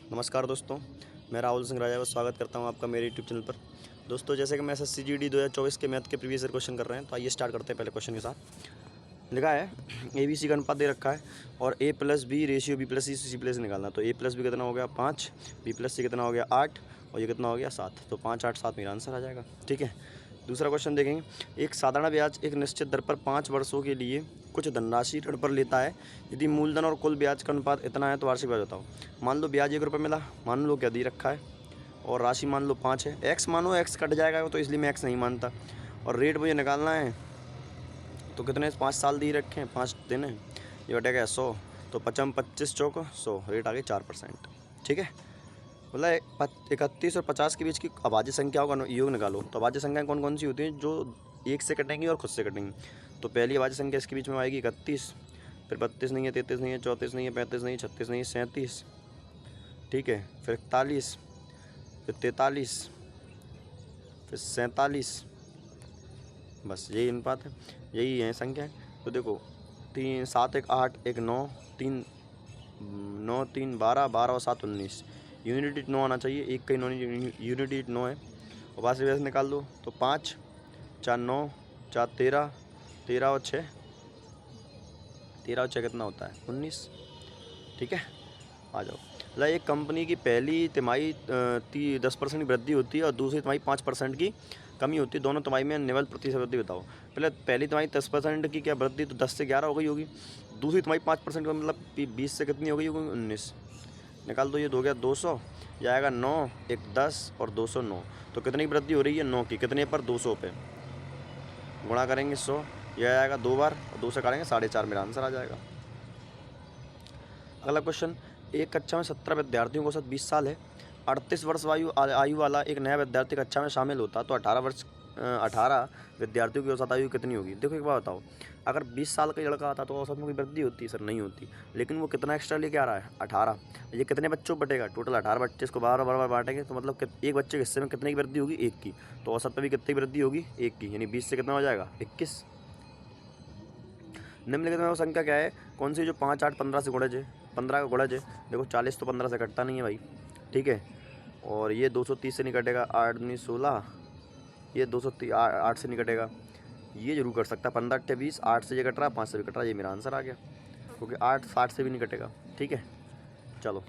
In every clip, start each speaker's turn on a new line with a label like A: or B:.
A: नमस्कार दोस्तों, मैं राहुल सिंह राजा का स्वागत करता हूं आपका मेरे यूट्यूब चैनल पर। दोस्तों, जैसे कि हम एसएससी जीडी 2024 के मैथ के प्रीवियस ईयर क्वेश्चन कर रहे हैं, तो आइए स्टार्ट करते हैं पहले क्वेश्चन के साथ। लिखा है ए बी सी का अनुपात दे रखा है और A plus B ratio B plus C plus निकालना। तो ए प्लस बी कितना हो गया 5, बी प्लस सी कितना हो गया 8 और ये कितना हो गया 7। तो 5, 8, 7 मेरा आंसर आ जाएगा। ठीक है, दूसरा क्वेश्चन देखेंगे। एक साधारण ब्याज एक निश्चित दर पर 5 वर्षों के लिए कुछ धनराशि ऋण पर लेता है। यदि मूलधन और कुल ब्याज का अनुपात इतना है तो वार्षिक ब्याज बताओ। मान लो ब्याज 1 रुपये मिला, मान लो क्या दे रखा है और राशि मान लो 5 है। एक्स मानो, एक्स कट जाएगा तो इसलिए मैं एक्स नहीं मानता। और रेट मुझे निकालना है तो कितने 5 साल दिए रखे हैं, 5 दिन है, ये बटेगा 100। तो 25 चौक 100, रेट आ गई 4%। ठीक है, मतलब 31 और 50 के बीच की अभाज्य संख्याओं का योग निकालो। तो अभाज्य संख्याएं कौन कौन सी होती हैं? जो एक से कटेंगी और खुद से कटेंगी। तो पहली अभाज्य संख्या इसके बीच में आएगी 31, फिर 32 नहीं है, 33 नहीं है, 34 नहीं है, 35 नहीं है, 36 नहीं है, 37। ठीक है, फिर 41, फिर 43, फिर 47। बस यही अनुपात है, यही है संख्या। तो देखो 3, 7, 1, 8, 1, 9, 3, 9, 3, 12, 12 और 7, 19। यूनिट 9 आना चाहिए, एक का यूनिट 9 है। और बात से वैसे निकाल दो तो 5, 4, 9, 4, 13, 13 और 6, 13 और 6 कितना होता है 19। ठीक है, आ जाओ। मतलब एक कंपनी की पहली तिमाही 10% की वृद्धि होती है और दूसरी तिमाही 5% की कमी होती है। दोनों तिमाही में निवल प्रतिशत वृद्धि बताओ। पहली तिमाही 10% की क्या वृद्धि, तो 10 से 11 हो गई होगी। दूसरी तिमाही 5% का मतलब 20 से कितनी हो गई होगी 19। निकाल दो, ये हो गया 200, ये आएगा 9, 1, 10 और 209। तो कितनी वृद्धि हो रही है 9 की, कितने पर 200 पे गुणा करेंगे 100, यह आएगा 2 बार और 2 से काटेंगे 4.5, मेरा आंसर आ जाएगा। अगला क्वेश्चन, एक कक्षा में 17 विद्यार्थियों को औसत 20 साल है। 38 वर्ष आयु वाला एक नया विद्यार्थी कक्षा में शामिल होता तो 18 विद्यार्थियों की औसत आयु कितनी होगी। देखो एक बात बताओ, अगर 20 साल का लड़का आता तो औसत में कोई वृद्धि होती? सर नहीं होती। लेकिन वो कितना एक्स्ट्रा लेके आ रहा है 18। ये कितने बच्चों बटेगा? टोटल 18 बच्चे, इसको 12 बार बांटेंगे तो मतलब एक बच्चे के हिस्से में कितने की वृद्धि होगी? 1 की। तो औसत में भी कितनी वृद्धि होगी? 1 की, यानी 20 से कितना हो जाएगा 21। निम्नलिखित में वो संख्या क्या है, कौन सी जो 5, 8, 15 से गुणज है, 15 का गुणज है। देखो 40 तो 15 से कटता नहीं है भाई। ठीक है, और ये 230 से नहीं कटेगा, 8 दूनी 16, ये 208 से नहीं कटेगा। ये जरूर कर सकता है 15, 8, 20, 8 से ये कट रहा है, 5 से भी कट रहा है, ये मेरा आंसर आ गया। क्योंकि 8 60 से भी नहीं कटेगा। ठीक है, चलो।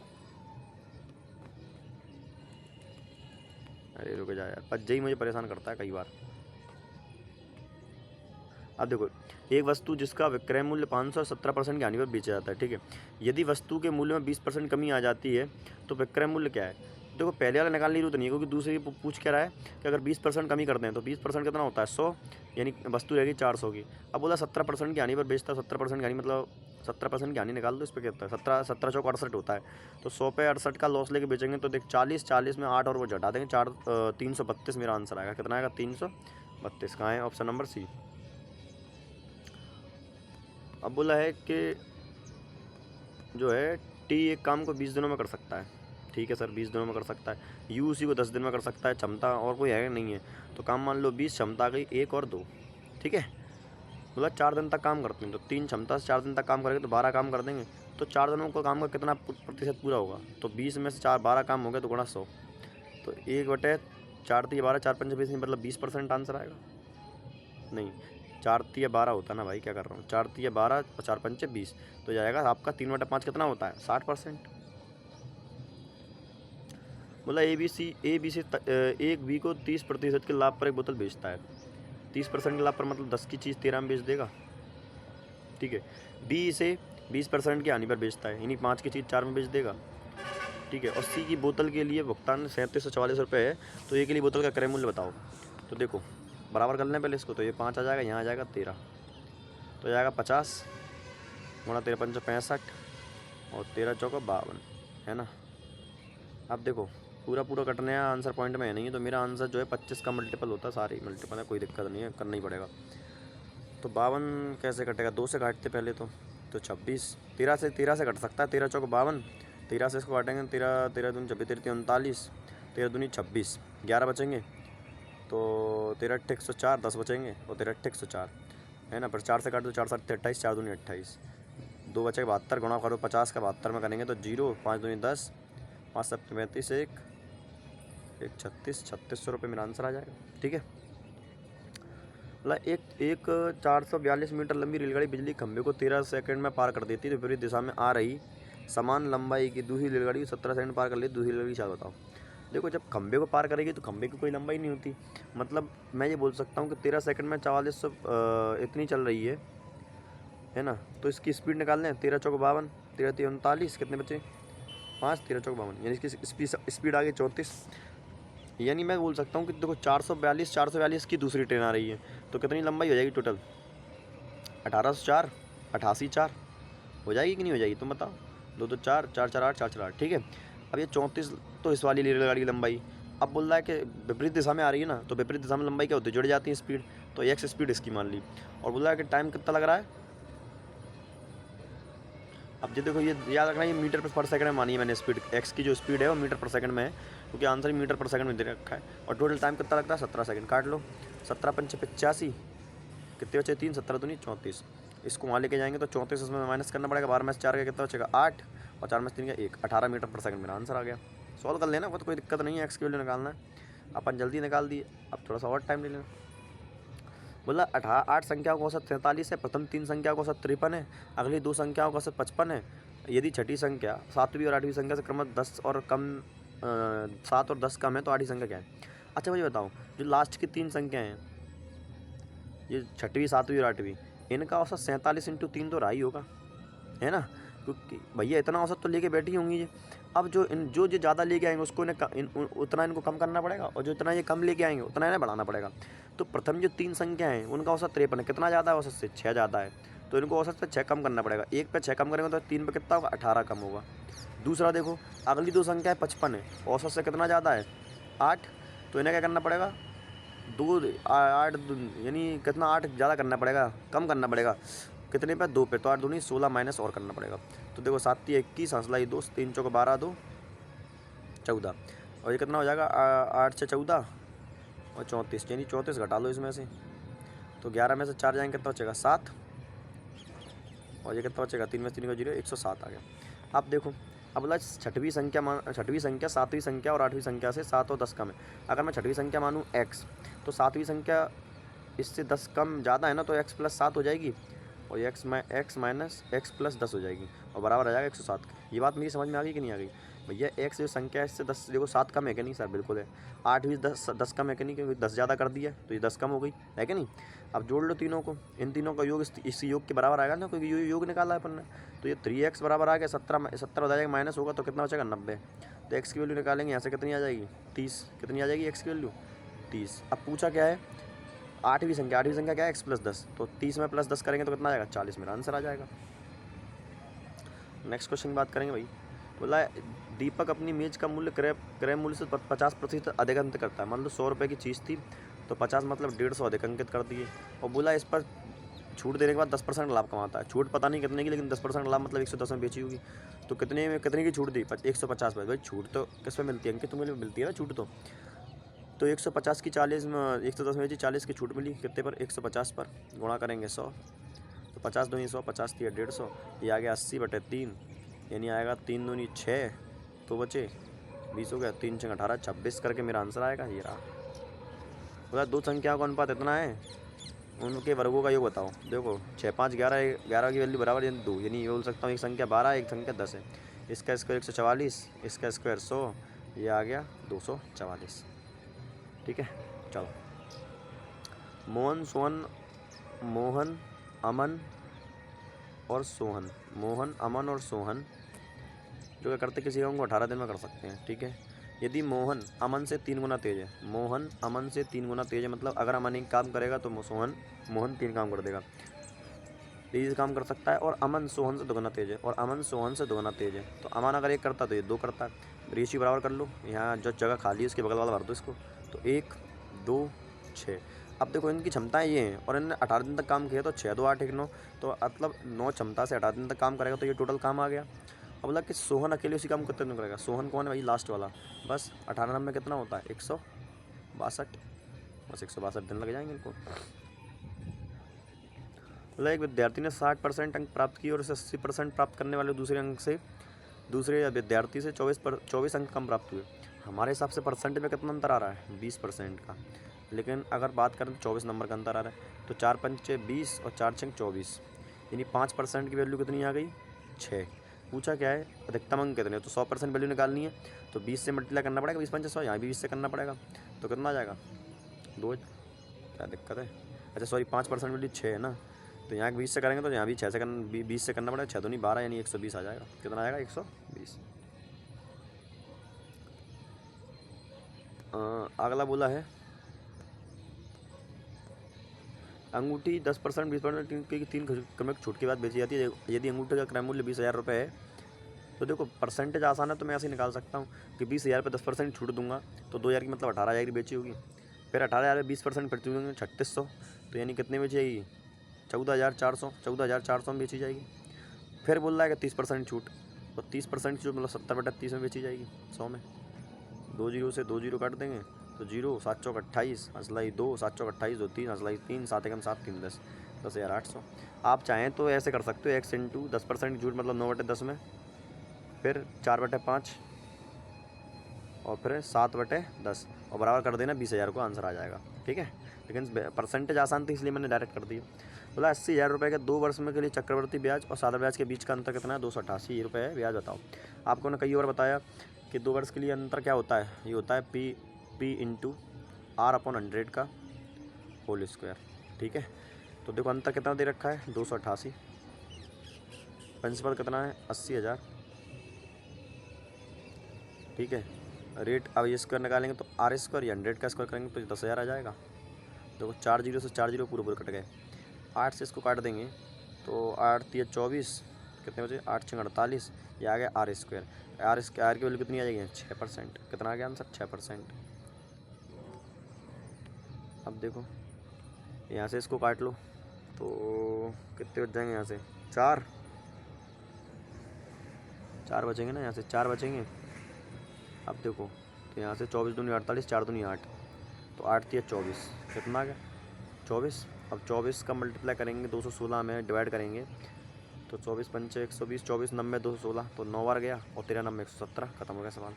A: अरे रुक जा यार, पज्जा ही मुझे परेशान करता है कई बार। अब देखो, एक वस्तु जिसका विक्रय मूल्य 500 और 17% की हानि पर बेचा जाता है। ठीक है, यदि वस्तु के मूल्य में 20% कमी आ जाती है तो विक्रय मूल्य क्या है? देखो पहले वाला निकालने की जरूरत नहीं है, क्योंकि दूसरे पूछ क्या रहा है कि अगर 20% कमी करते हैं तो 20% कितना होता है 100, यानी वस्तु रहेगी 400 की। अब बोला 17% की हानि पर बेचता है, 17% की हानि मतलब 17% की हानि निकाल दो, इस पर क्या होता है 17 चौक 68 होता है। तो 100 पे 68 का लॉस लेके बेचेंगे तो देख 40 में 8 और वो घटा देंगे 4, 332 मेरा आंसर आएगा। कितना आएगा 332। कहाँ है? Option number C. अब बोला है कि जो है टी एक काम को 20 दिनों में कर सकता है। ठीक है सर, 20 दिनों में कर सकता है। यू उसी को 10 दिन में कर सकता है। क्षमता और कोई है नहीं है, तो काम मान लो 20, क्षमता गई 1 और 2। ठीक है, मतलब 4 दिन तक काम करते हैं तो 3 क्षमता से 4 दिन तक काम करेंगे तो 12 काम कर देंगे। तो 4 दिनों को काम का कितना प्रतिशत पूरा होगा? तो 20 में से 12 काम हो गया तो गुणा 100। तो 1/4 तो ये 12, 4 पंच 20, मतलब 20% आंसर आएगा। नहीं, 4 तिया 12 होता है ना भाई, क्या कर रहा हूँ, 4 तिया 12 और 4 पंचे 20। तो जाएगा आपका 3/5 कितना होता है 60%। मतलब ए बी सी एक बी को 30% के लाभ पर एक बोतल बेचता है। 30% के लाभ पर मतलब 10 की चीज़ 13 में बेच देगा। ठीक है, बी इसे 20% की हानि पर बेचता है, यानी 5 की चीज़ 4 में बेच देगा। ठीक है, और सी की बोतल के लिए भुगतान 3744 रुपये है। तो ए के लिए बोतल का क्रय मूल्य बताओ। तो देखो बराबर कर लें पहले इसको, तो ये 5 आ जाएगा, यहाँ आ जाएगा 13, तो जाएगा 50 गुणा 13 पंच 65 और 13 चौका 52, है ना। अब देखो पूरा कटने का आंसर पॉइंट में है नहीं है, तो मेरा आंसर जो है 25 का मल्टीपल होता है, सारे मल्टीपल है, कोई दिक्कत नहीं है, करना ही पड़ेगा। तो 52 कैसे कटेगा? 2 से काटते पहले तो 26, 13 से कट सकता है, 13 चौका 52, 13 से इसको काटेंगे, 13 13 दूनी 26, 13 39, 13 दूनी 26, 11 बचेंगे। तो 13 अट्ठे 104, 10 बचेंगे और 13 अट्ठे 104, है ना। पर 4 से काट दो, 4 7 28, 4 दूनी 28, 2 बचे 72, गुणा करो 50 का 72 में करेंगे तो 0, 5 दूनी 10, 5 7 35, एक 3600 रुपये मेरा आंसर आ जाएगा। ठीक है, मतलब एक 442 मीटर लंबी रेलगाड़ी बिजली खंभे को 13 सेकंड में पार कर देती है। तो विपरीत दिशा में आ रही समान लंबाई की दूसरी रेलगाड़ी 17 सेकंड पार कर लेती, दूसरी रेलगाड़ी क्या बताओ। देखो, जब खंभे को पार करेगी तो खंभे की कोई लंबाई नहीं होती, मतलब मैं ये बोल सकता हूँ कि 13 सेकंड में 4400 इतनी चल रही है ना। तो इसकी स्पीड निकाल लें, 13 चौक 52, 13 3 39, कितने बचे 5, 13 चौक 52, यानी इसकी स्पीड आ गई 34। यानी मैं बोल सकता हूँ कि देखो 442 की दूसरी ट्रेन आ रही है, तो कितनी लंबाई हो जाएगी टोटल 1804, 88 हो जाएगी कि नहीं हो जाएगी, तुम बताओ। 2 2 4 4 4 8 4 4 8। ठीक है, अब ये 34 तो इस वाली रेलगाड़ी की लंबाई। अब बोल रहा है कि विपरीत दिशा में आ रही है ना, तो विपरीत दिशा में लंबाई क्या होती है, जुड़ जाती है स्पीड, तो एक्स स्पीड इसकी मान ली। और बोल रहा है कि टाइम कितना लग रहा है। अब ये देखो, ये याद रखना, ये मीटर पर सेकंड में मानी है मैंने स्पीड, एक्स की जो स्पीड है वो मीटर पर सेकंड में है, क्योंकि आंसर ही मीटर पर सेकंड में दे रखा है। और टोटल टाइम कितना लगता है 17 सेकंड, काट लो। 17 पंचे 85, कितने बचे 3, 17 दूनी 34। इसको वहाँ लेके जाएंगे तो 34 इसमें माइनस करना पड़ेगा, 12 में से 4 का कितना बचेगा 8, और 4 में से 3 का 1, 18 मीटर पर सेकंड मेरा आंसर आ गया। सॉल्व कर लेना, वो तो कोई दिक्कत नहीं है, एक्स की वैल्यू निकालना है, अपन जल्दी निकाल दिए। अब थोड़ा सा और टाइम ले लेना। बोला 8 संख्याओं का औसत 43 है, प्रथम 3 संख्याओं का औसत 53 है, अगली 2 संख्याओं का औसत 55 है। यदि छठी संख्या 7वीं और 8वीं संख्या से क्रमशः 10 और कम 7 और 10 कम है, तो 8वीं संख्या क्या है। अच्छा मुझे बताओ, जो लास्ट की 3 संख्याएँ हैं, ये छठवीं 7वीं और 8वीं, इनका औसत 47 × 3 तो रहा ही होगा, है ना, क्योंकि भैया इतना औसत तो लेके बैठी होंगी ये। अब जो ज़्यादा लेके आएंगे उसको उतना इनको कम करना पड़ेगा, और जो इतना ये कम लेके आएंगे उतना इन्हें बढ़ाना पड़ेगा। तो प्रथम जो 3 संख्या हैं उनका औसत 53 है, कितना ज़्यादा है औसत से, 6 ज़्यादा है, तो इनको औसत से 6 कम करना पड़ेगा। 1 पे 6 कम करेंगे तो 3 पे कितना होगा, 18 कम होगा। दूसरा देखो, अगली 2 संख्या है 55 है, औसत से कितना ज़्यादा है 8, तो इन्हें क्या करना पड़ेगा 2 8 यानी कितना 8 ज़्यादा करना पड़ेगा, कम करना पड़ेगा, कितने पे 2 पे, तो 8 दूनी 16 माइनस और करना पड़ेगा। तो देखो 7 3 21, हंसलाई 2, 3 चौक 12, 2 14, और ये कितना हो जाएगा 8 से 14 और 34, यानी 34 घटा लो इसमें से, तो 11 में से 4 जाएंगे कितना बचेगा 7, और ये कितना बचेगा 3 में से 3 का 0, 107 आ गया। अब देखो, अब बोला छठवीं संख्या 7वीं संख्या और 8वीं संख्या से 7 और 10 कम है। अगर मैं छठवीं संख्या मानूँ x, तो 7वीं संख्या इससे 10 कम ज़्यादा है ना, तो x + 7 हो जाएगी, और x माइनस x + 10 हो जाएगी, और बराबर आ जाएगा 107 का। ये बात मेरी समझ में आ गई कि नहीं आ गई भैया। x जो संख्या है इससे 10 देखो 7 कम है कि नहीं सर, बिल्कुल है। 8 भी 10 कम है कि नहीं, क्योंकि 10 ज़्यादा कर दिया तो ये 10 कम हो गई है कि नहीं। अब जोड़ लो तीनों को, इन तीनों का योग इस योग के बराबर आएगा ना, क्योंकि योग निकाला है अपन ने। तो ये 3x बराबर आ गया 17 हो जाएगा, माइनस होगा तो कितना बचेगा 90। तो x की वैल्यू निकालेंगे यहाँ से, कितनी आ जाएगी 30, कितनी आ जाएगी x की वैल्यू 30। अब पूछा क्या है 8वीं संख्या क्या है x + 10, तो 30 में +10 करेंगे तो कितना आ जाएगा 40, मेरा आंसर आ जाएगा। नेक्स्ट क्वेश्चन की बात करेंगे भाई। बोला दीपक अपनी मेज का मूल्य क्रय मूल्य से 50% अधिक अंक करता है। मान लो 100 रुपये की चीज़ थी, तो 50 मतलब 150 अधिक अंकित कर दिए, और बोला इस पर छूट देने के बाद 10% लाभ कमाता है। छूट पता नहीं कितने की, लेकिन 10% लाभ मतलब 110 में बेची होगी। तो कितने की छूट दी 150 पर। भाई छूट तो किस पे मिलती है, अंकित तो मिलती है ना छूट तो 150 की 40 में 110 में 40 की छूट मिली, कितने पर 150 पर, गुणा करेंगे 100, तो 50 दूनी 100, 50 दिया 150, ये आ गया 80/3, यानी आएगा 3 दूनी 6, तो बचे 20 हो गया, 3 6 18 26 करके मेरा आंसर आएगा। ये रहा। तो 2 संख्याओं का अनुपात इतना है, उनके वर्गों का योग बताओ। देखो 6 5 11, 11 की वैल्यू बराबर यानी 2, यानी ये बोल सकता हूँ एक संख्या 12 एक संख्या 10 है। इसका स्क्वायर 144, इसका स्क्वायर 100, ये आ गया 244। ठीक है, चलो। मोहन अमन और सोहन जो क्या करते किसी काम को 18 दिन में कर सकते हैं। ठीक है, यदि मोहन अमन से 3 गुना तेज है, मतलब अगर अमन एक काम करेगा तो मोहन 3 काम कर देगा, तेज काम कर सकता है। और अमन सोहन से 2 गुना तेज है, तो अमन अगर 1 करता तो ये 2 करता है। रेशियो बराबर कर लो, यहाँ जो जगह खाली है उसके बगल वाला भर दो इसको, तो 1 2 6। अब देखो इनकी क्षमताएं ये हैं, और इन्होंने 18 दिन तक काम किया, तो 6 2 8 1 9, तो मतलब 9 क्षमता से 18 दिन तक काम करेगा, तो ये टोटल काम आ गया। अब बोला कि सोहन अकेले उसी काम कितने दिन करेगा। सोहन कौन है भाई, लास्ट वाला, बस 18 में कितना होता है 162, बस 162 दिन लग जाएंगे इनको। बोला एक विद्यार्थी ने 60% अंक प्राप्त किए और उसे 80% प्राप्त करने वाले दूसरे अंक से दूसरे विद्यार्थी से 24 अंक कम प्राप्त हुए। हमारे हिसाब से परसेंट में कितना अंतर आ रहा है, 20% का। लेकिन अगर बात करें तो 24 नंबर का अंतर आ रहा है। तो 4 पंचे 20 और 4 छंग 24, यानी 5% की वैल्यू कितनी आ गई, 6। पूछा क्या है, अधिकतम अंक कितने, तो 100% वैल्यू निकालनी है तो 20 से मल्टीप्लाई करना पड़ेगा, 20 पंचे 100, यहाँ भी 20 से करना पड़ेगा। तो कितना आ जाएगा, 2। क्या दिक्कत है, अच्छा सॉरी 5% वैल्यू 6 है ना, तो यहाँ 20 से करेंगे तो यहाँ भी 6 से 20 से करना पड़ेगा। 6 तो नहीं 12, यानी 120 आ जाएगा। कितना आएगा, 120। अगला बोला है अंगूठी 10% 20% की 3 क्रमिक छूट के बाद बेची जाती है। यदि अंगूठी का क्रय मूल्य 20,000 रुपये है, तो देखो परसेंटेज आसान है, तो मैं ऐसे निकाल सकता हूँ कि 20,000 पे 10% छूट दूंगा तो 2,000 की मतलब 18,000 की बेची होगी। फिर 18,000 में 20% फिर दूंगे 3600, तो यानी कितने बेची जाएगी, 14,400। 14,400 में बेची जाएगी। फिर बोल रहा है कि 30% छूट, तो 30% छूट मतलब 70/30 में बेची जाएगी, 100 में। 2 जीरो से 2 जीरो काट देंगे तो 0, 7 चौक 28, हंसलाई 2, 7 चौक 28, 2 3, हंसलाई 3, 7 एकम 7, 3 10, 10,800। आप चाहें तो ऐसे कर सकते हो, x इंटू 10% छूट मतलब 9/10 में, फिर 4/5 और फिर 7/10 और बराबर कर देना 20,000 को, आंसर आ जाएगा। ठीक है, लेकिन परसेंटेज आसान थी इसलिए मैंने डायरेक्ट कर दिया। बोला 80,000 रुपये के 2 वर्ष में के लिए चक्रवर्ती ब्याज और सादा ब्याज के बीच का अंतर कितना है, 288 रुपये है ब्याज, बताओ। आपको ने कई बार बताया कि 2 वर्ष के लिए अंतर क्या होता है, ये होता है P इंटू R/100 का होल स्क्वायर। ठीक है, तो देखो अंतर कितना दे रखा है, 288। प्रिंसिपल कितना है, 80,000। ठीक है, रेट अब ये स्क्वायर निकालेंगे तो R स्क्वायर या 100 का स्क्वायर करेंगे तो 10,000 आ जाएगा। देखो 4 जीरो से 4 जीरो पूरे पूरे कट गए। 8 से इसको काट देंगे तो 8 3 24, कितने बचे, 8 6 48, ये आ गया R स्क्वायर। R की वैल्यू कितनी आ जाएगी, 6%। कितना आ गया आंसर, 6%। अब देखो यहाँ से इसको काट लो तो कितने बच जाएंगे, यहाँ से 4 बचेंगे ना, यहाँ से 4 बचेंगे। अब देखो तो यहाँ से 24 दूनी 48, 4 दूनी 8, तो 8 3 24, कितना आ गया, 24। अब 24 का मल्टीप्लाई करेंगे 216 में डिवाइड करेंगे तो 24 पंचे 120, 24 90 216, तो 9 बार गया और 13 9 117, खत्म हो गया सवाल।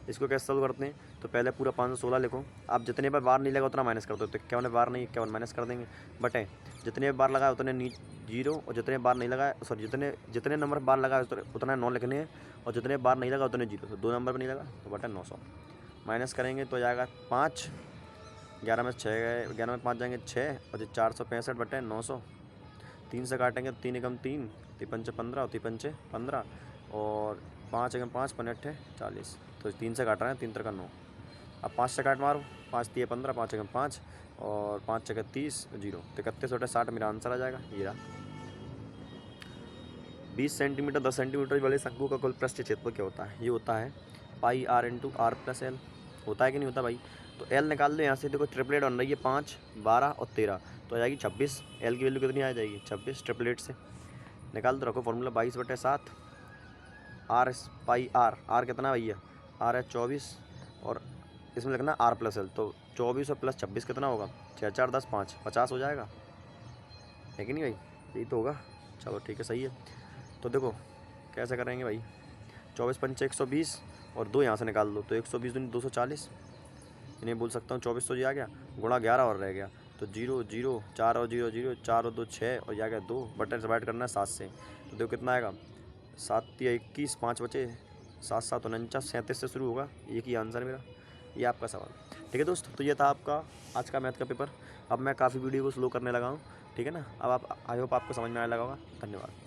A: इसको कैसे सॉल्व करते हैं, तो पहले पूरा 516 लिखो। आप जितने बार नहीं लगा उतना माइनस कर दो, तो 51 बार नहीं 51 माइनस कर देंगे, बटे जितने बार लगाए उतने जीरो, और जितने बार नहीं लगाए सॉरी जितने नंबर बार लगाए उतना 9 लिखने हैं, और जितने बार नहीं लगा उतने जीरो, तो 2 नंबर पर नहीं लगा तो बटे 900। माइनस करेंगे तो जाएगा 5, 11 में 6 गए, 11 में 5 जाएंगे 6, और 465 बटे 900। 3 से काटेंगे 3 एकम 3, 3 पंचे 15 और 3 पंचे 15, और 5 एकम 5 15 40, तो 3 से काट रहे हैं, 3 3 का 9। अब 5 से काट मारो, 5 3 15, 5 एकम 5 और 5 6 30, 0, तो 31 बटे 60 मेरा आंसर आ जाएगा। ये रहा। 20 सेंटीमीटर 10 सेंटीमीटर वाले शंकु का कुल पृष्ठ क्षेत्रफल क्या होता है, ये होता है पाई R into R plus L। होता है कि नहीं होता भाई, तो L निकाल दो यहाँ से। देखो ट्रिपलेट बन रही है 5 12 और 13, तो आ जाएगी 26। L की वैल्यू कितनी आ जाएगी, 26। ट्रिपलेट से निकाल दो, रखो फॉर्मूला 22/7 R पाई R कितना भैया, R है 24, और इसमें लिखना R प्लस L, तो 24 और प्लस 26 कितना होगा, 6 4 10 5 50 हो जाएगा, है कि नहीं भाई, यही तो होगा। चलो ठीक है, सही है। तो देखो कैसे करेंगे भाई, 24 पंचे 120 और 2 यहाँ से निकाल दो, तो 120 दूनी 240, इन्हें बोल सकता हूँ 24 तो ये आ गया, गुणा 11 और रह गया, तो 0 0 4 और 0 0, 4 और 2 6, और ये आ गया 2, बटे डिवाइड करना है 7 से, तो देखो कितना आएगा, 7 3 21, 5 बचे, 7 7 49, 37 से शुरू होगा। एक ही आंसर मेरा, ये आपका सवाल। ठीक है दोस्त, तो ये था आपका आज का मैथ का पेपर। अब मैं काफ़ी वीडियो को स्लो करने लगा हूँ, ठीक है ना। अब आप आई होप आपको समझ में आने लगा होगा। धन्यवाद।